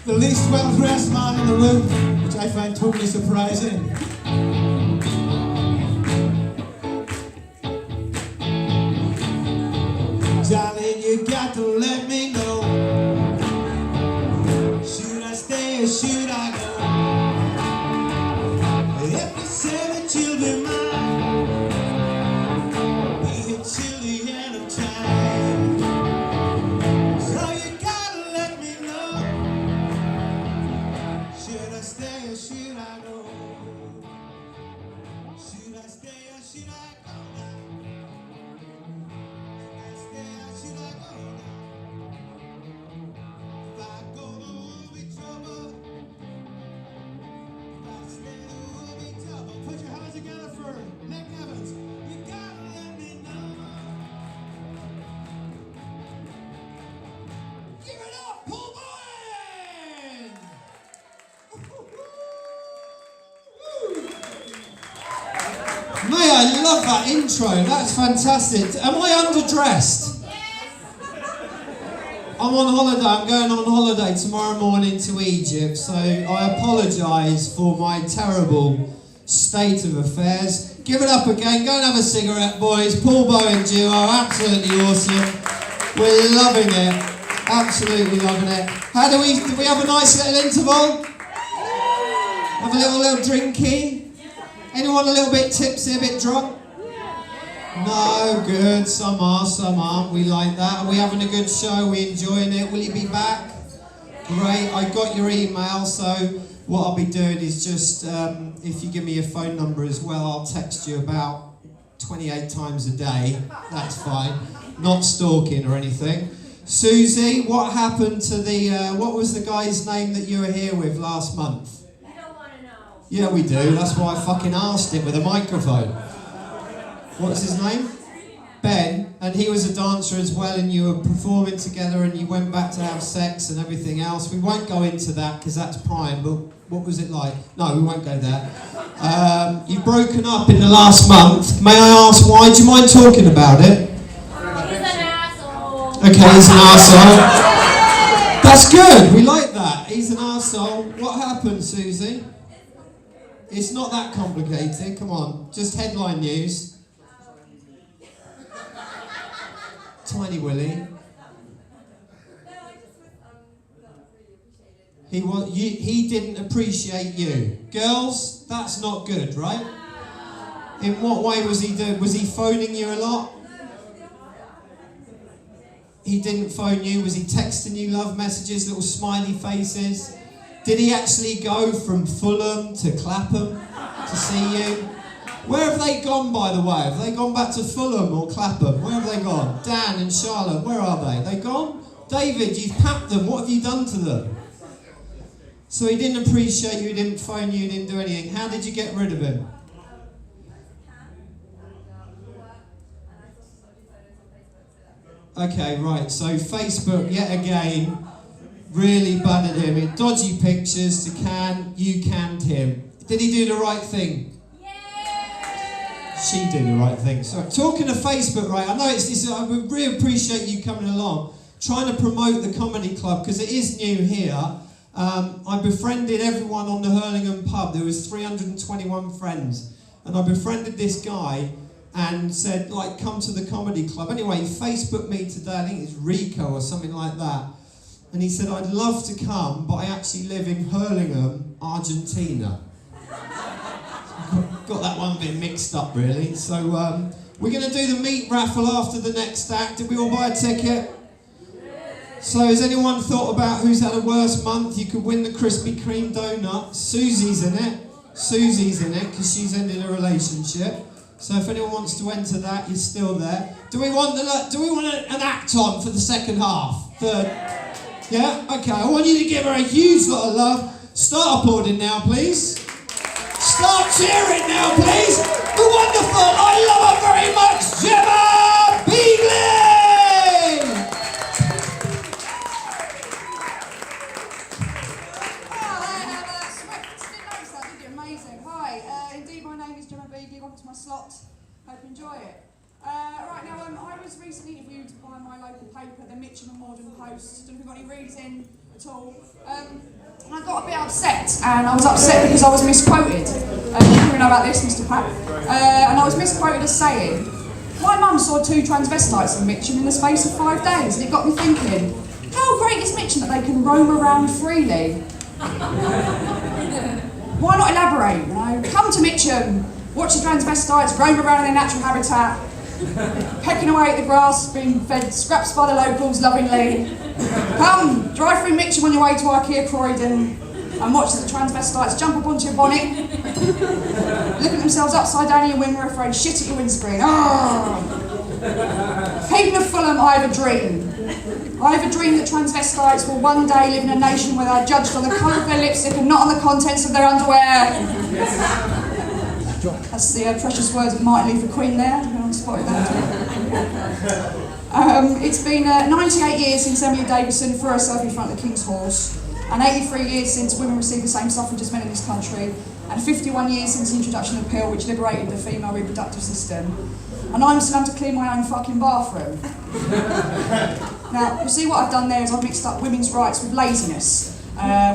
The least well-dressed man in the room, which I find totally surprising. Darling, you got to let me know. Should I stay or should I go? If you say that you'll be mine, be here till the end of time. So you gotta let me know. Should I stay or should I go? Should I stay or should I go now? Should I go now? If I go, there will be trouble. If I stay, there will be trouble. Put your hands together for Nick Evans. You gotta let me know. Give it up, Paul Bowen! Mate, I love that intro. That's fantastic. Am I underdressed? I'm on holiday. I'm going on holiday tomorrow morning to Egypt, so I apologise for my terrible state of affairs. Give it up again. Go and have a cigarette, boys. Paul Bowen duo, absolutely awesome. We're loving it. Absolutely loving it. Did we have a nice little interval? Have a little drinky? Anyone a little bit tipsy, a bit drunk? No, good. Some are, some aren't. We like that. Are we having a good show? Are we enjoying it? Will you be back? Great. I got your email, so what I'll be doing is just, if you give me your phone number as well, I'll text you about 28 times a day. That's fine. Not stalking or anything. Susie, what happened to the, what was the guy's name that you were here with last month? Yeah, we do. That's why I fucking asked him with a microphone. What's his name? Ben. And he was a dancer as well, and you were performing together, and you went back to have sex and everything else. We won't go into that because that's prime, but what was it like? No, we won't go there. You've broken up in the last month. May I ask why? Do you mind talking about it? He's an asshole. Okay, he's an arsehole. That's good. We like that. He's an arsehole. What happened, Susie? It's not that complicated. Come on. Just headline news. Tiny Willie. He didn't appreciate you. Girls, that's not good, right? In what way was he doing? Was he phoning you a lot? He didn't phone you. Was he texting you love messages, little smiley faces? Did he actually go from Fulham to Clapham to see you? Where have they gone, by the way? Have they gone back to Fulham or Clapham? Where have they gone? Dan and Charlotte, where are they? They gone? David, you've packed them. What have you done to them? So he didn't appreciate you, he didn't phone you, he didn't do anything. How did you get rid of him? Okay, right. So Facebook, yet again, really bad at him. Dodgy pictures to you canned him. Did he do the right thing? She did the right thing. So talking of Facebook, right, I know I would really appreciate you coming along, trying to promote the comedy club, because it is new here. I befriended everyone on the Herlingham pub. There was 321 friends. And I befriended this guy and said, like, come to the comedy club. Anyway, he Facebooked me today, I think it's Rico or something like that. And he said, I'd love to come, but I actually live in Herlingham, Argentina. Got that one bit mixed up, really. So we're going to do the meat raffle after the next act. Did we all buy a ticket? So has anyone thought about who's had a worse month? You could win the Krispy Kreme donut. Susie's in it. Susie's in it because she's ended a relationship. So if anyone wants to enter that, you're still there. Do we want an act on for the second half? Third? Yeah? Okay, I want you to give her a huge lot of love. Start applauding now, please. Start cheering now, please. The wonderful, I love her very much, Gemma Beagley! Amazing. Hi, indeed my name is Gemma Beagley. Welcome to my slot. Hope you enjoy it. Right now, I was recently interviewed by my local paper, the Mitcham and Morden Post. Don't know if we've got any reads in at all. got a bit upset, and I was upset because I was misquoted. You probably know about this, Mr. Pack. And I was misquoted as saying, my mum saw 2 transvestites in Mitcham in the space of 5 days, and it got me thinking, how great is Mitcham that they can roam around freely? Why not elaborate, you know? Come to Mitcham, watch the transvestites roam around in their natural habitat, pecking away at the grass, being fed scraps by the locals lovingly. Come, drive through Mitcham on your way to IKEA Croydon and watch the transvestites jump up onto your bonnet, look at themselves upside down in your window and shit at your windscreen. People of Fulham, I have a dream. I have a dream that transvestites will one day live in a nation where they are judged on the colour of their lipstick and not on the contents of their underwear. That's the precious words of Martin Luther Queen there. Everyone spotted that. It's been 98 years since Emily Davison threw herself in front of the King's Horse, and 83 years since women received the same suffrage as men in this country, and 51 years since the introduction of the pill which liberated the female reproductive system. And I'm still having to clean my own fucking bathroom. Now, you see what I've done there is I've mixed up women's rights with laziness,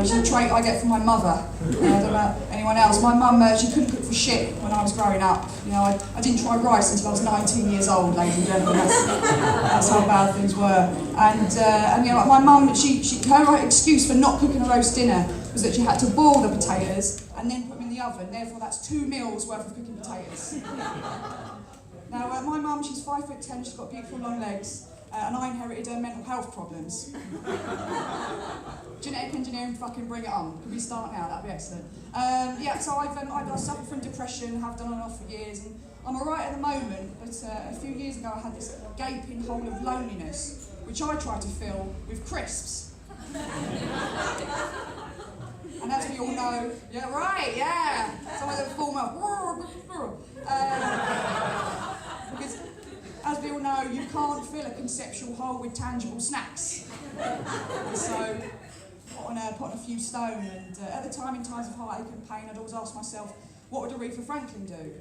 which is a trait I get from my mother. I don't know about anyone else. My mum, she couldn't cook for shit when I was growing up. You know, I didn't try rice until I was 19 years old, ladies and gentlemen. That's how bad things were. And you know, my mum, her excuse for not cooking a roast dinner was that she had to boil the potatoes and then put them in the oven. Therefore, that's 2 meals worth of cooking potatoes. Now, my mum, she's 5'10", she's got beautiful long legs, and I inherited her mental health problems. Genetic engineering, fucking bring it on. Could we start now? That'd be excellent. Yeah, so I suffered from depression, have done on and off for years, and I'm alright at the moment, but a few years ago I had this gaping hole of loneliness, which I tried to fill with crisps. And as we all know, yeah, right, yeah, some of the former, because as we all know, you can't fill a conceptual hole with tangible snacks. So, put on a few stone, and at the time, in times of heartache and pain, I'd always ask myself, what would Aretha Franklin do?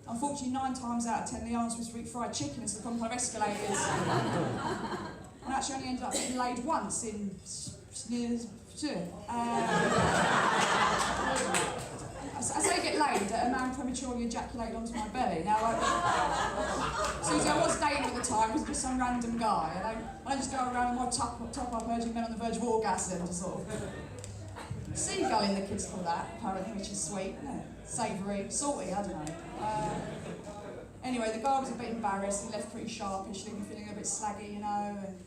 Unfortunately, 9 times out of 10, the answer was to eat fried chicken as the common kind of escalators. And actually only ended up getting laid once in I say get laid, a man prematurely ejaculated onto my belly. Now, Susie, I was dating at the time, it was just some random guy. I don't just go around with my top up urging men on the verge of orgasm to sort of seagull the kids call that, apparently, which is sweet, savoury, salty, I don't know. Anyway, the guy was a bit embarrassed, he left pretty sharpish, leaving me feeling a bit slaggy, you know, and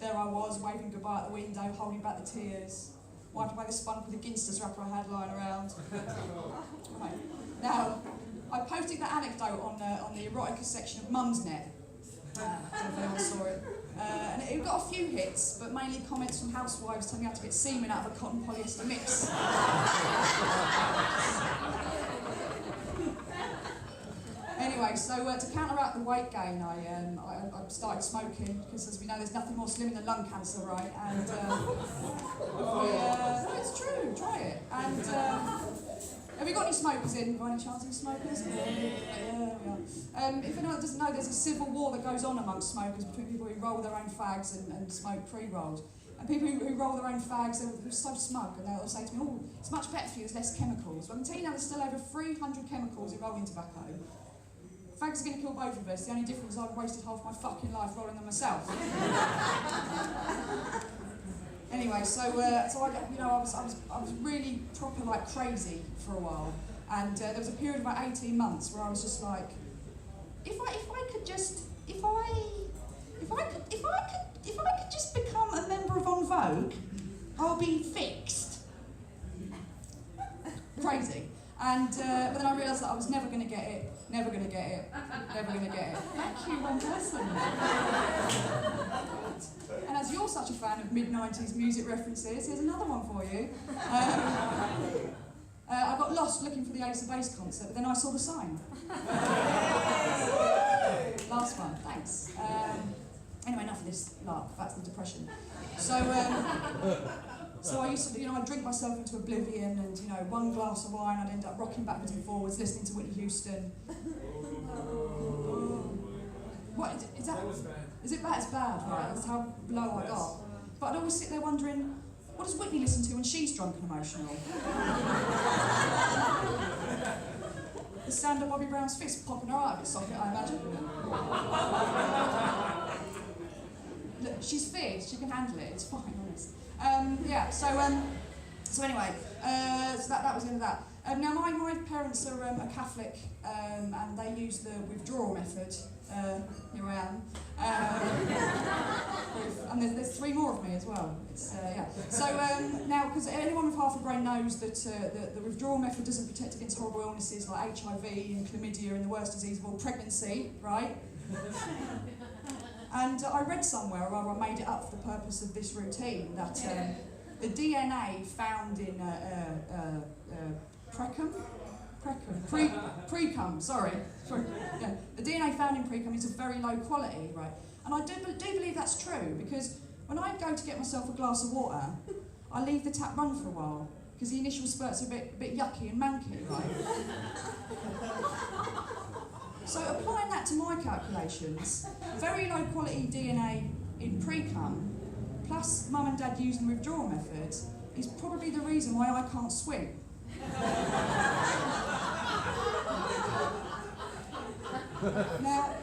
there I was, waving goodbye at the window, holding back the tears, wiped away the spunk with the Ginsters wrapper I had lying around. Right. Now, I posted that anecdote on the erotica section of Mumsnet. I don't know if anyone saw it. And it got a few hits, but mainly comments from housewives telling me how to get semen out of a cotton polyester mix. Anyway, so to counteract the weight gain, I started smoking, because as we know, there's nothing more slimming than lung cancer, right? And it's true, try it. And have you got any smokers in? By any chance, any smokers? Yeah. If anyone doesn't know, there's a civil war that goes on amongst smokers between people who roll their own fags and smoke pre-rolled. And people who roll their own fags, they're so smug, and they'll say to me, oh, it's much better for you, there's less chemicals. Well, I can tell you now, there's still over 300 chemicals in rolling tobacco. Fags are going to kill both of us. The only difference is I've wasted half my fucking life rolling them myself. Anyway, so I was really proper like crazy for a while, and there was a period of about 18 months where I was just like, if I could just become a member of En Vogue, I'll be fixed. Crazy. And but then I realised that I was never going to get it. Never going to get it. Never going to get it. Thank you, one person. And as you're such a fan of mid-90s music references, here's another one for you. I got lost looking for the Ace of Base concert, but then I saw the sign. Last one, thanks. Anyway, enough of this lark, that's the depression. So I used to, I'd drink myself into oblivion, and, one glass of wine, I'd end up rocking backwards and forwards, listening to Whitney Houston. What, is it bad? It's bad, right? That's how low I got. But I'd always sit there wondering, What does Whitney listen to when she's drunk and emotional? The sound of Bobby Brown's fist popping her out of its socket, I imagine. Look, she's fierce, she can handle it, it's fine, honest. So anyway, so that was the end of that. Now my parents are Catholic, and they use the withdrawal method. Here I am. And there's 3 more of me as well. So now, because anyone with half a brain knows that the withdrawal method doesn't protect against horrible illnesses like HIV and chlamydia and the worst disease of all, pregnancy, right? And I read somewhere, or I made it up for the purpose of this routine, that the DNA found in precum, sorry. Yeah, the DNA found in precum is of very low quality, right? And I do believe that's true, because when I go to get myself a glass of water, I leave the tap run for a while, because the initial spurt's a bit yucky and manky, right? So applying that to my calculations, very low quality DNA in precum, plus mum and dad using the withdrawal method, is probably the reason why I can't swim. Now,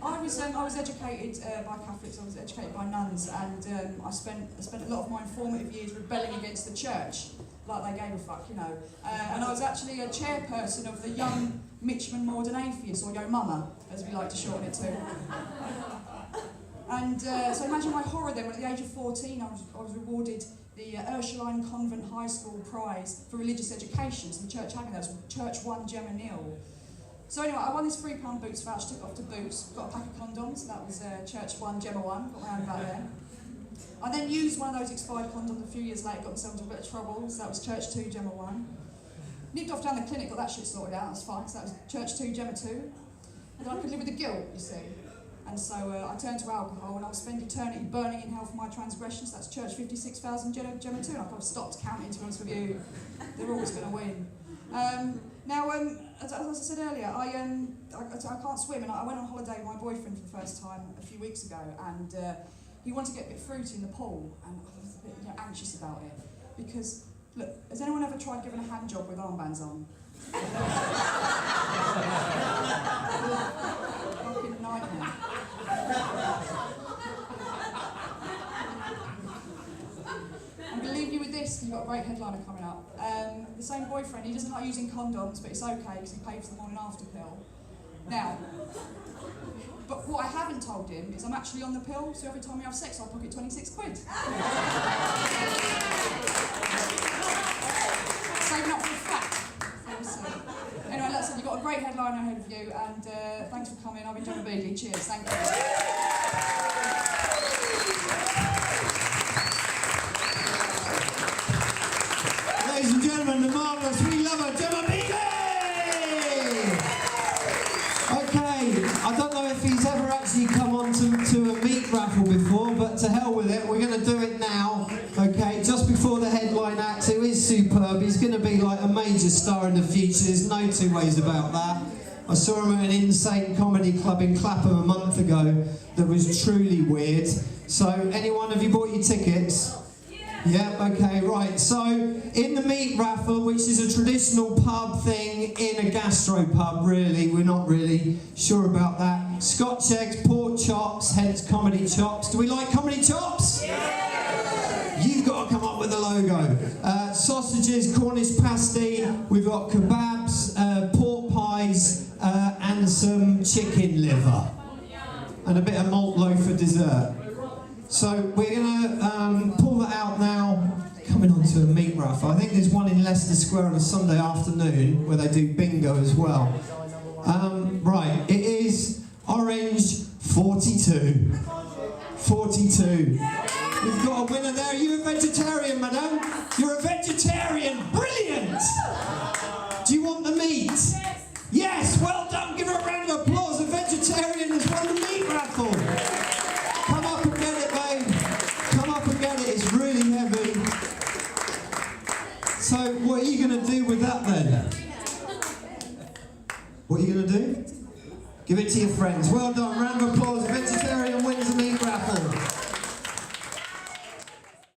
I was educated by Catholics, I was educated by nuns, and I spent a lot of my formative years rebelling against the church, like they gave a fuck, you know. And I was actually a chairperson of the Young Mitcham Modern Atheists, or Yo Mama, as we like to shorten it to. And so imagine my horror then, when at the age of 14 I was rewarded the Ursuline Convent High School Prize for Religious Education, so the church having that, was Church 1 Gemma Nil. So anyway, I won this £3 Boots voucher, took it off to Boots, got a pack of condoms, that was Church 1 Gemma 1, got round about there. I then used one of those expired condoms a few years later, got myself into a bit of trouble, so that was Church 2 Gemma 1. Nipped off down the clinic, got that shit sorted out, that's fine, so that was Church 2 Gemma 2. And then I could live with the guilt, you see. And so I turned to alcohol, and I'll spend eternity burning in hell for my transgressions. That's Church 56,000 Gemma 2, and I've probably stopped counting, to be honest with you. They're always going to win. Now, as I said earlier, I can't swim, and I went on holiday with my boyfriend for the first time a few weeks ago, and he wanted to get a bit fruity in the pool, and I was a bit anxious about it, because, look, has anyone ever tried giving a hand job with armbands on? Fucking nightmare. I'm going to leave you with this, you've got a great headliner coming up. The same boyfriend, he doesn't like using condoms, but it's okay because he pays for the morning after pill. Now, but what I haven't told him is I'm actually on the pill, so every time we have sex I pocket 26 quid. Saving up for the fat. Anyway, listen, you've got a great headliner ahead of you, and thanks for coming. I've been John Beagley. Cheers, thank you. Ladies and gentlemen, the marvellous, we love her, Gemma Beagley! Okay, I don't know if he's ever actually come on to a meat raffle before, but to hell with it, we're going to do it now, okay, just before the headline act, who is superb. He's going to be like a major star in the future, there's no two ways about that. I saw him at an insane comedy club in Clapham a month ago that was truly weird. So, anyone, have you bought your tickets? Yeah, okay, right. So, in the meat raffle, which is a traditional pub thing in a gastro pub, really, we're not really sure about that. Scotch eggs, pork chops, hence comedy chops. Do we like comedy chops? Yeah! You've got to come up with a logo. Sausages, Cornish pasty, we've got kebabs, pork pies, and some chicken liver. And a bit of malt loaf for dessert. So we're going to pull that out now, coming on to a meat raffle. I think there's one in Leicester Square on a Sunday afternoon where they do bingo as well. Right, it is orange 42. 42. We've got a winner there. Are you a vegetarian, madam? You're a vegetarian. Brilliant! Do you want the meat? Yes, well done. Give her a round of applause. A vegetarian has won the meat raffle. Come up and get it, babe. Come up and get it. It's really heavy. So, what are you going to do with that then? What are you going to do? Give it to your friends. Well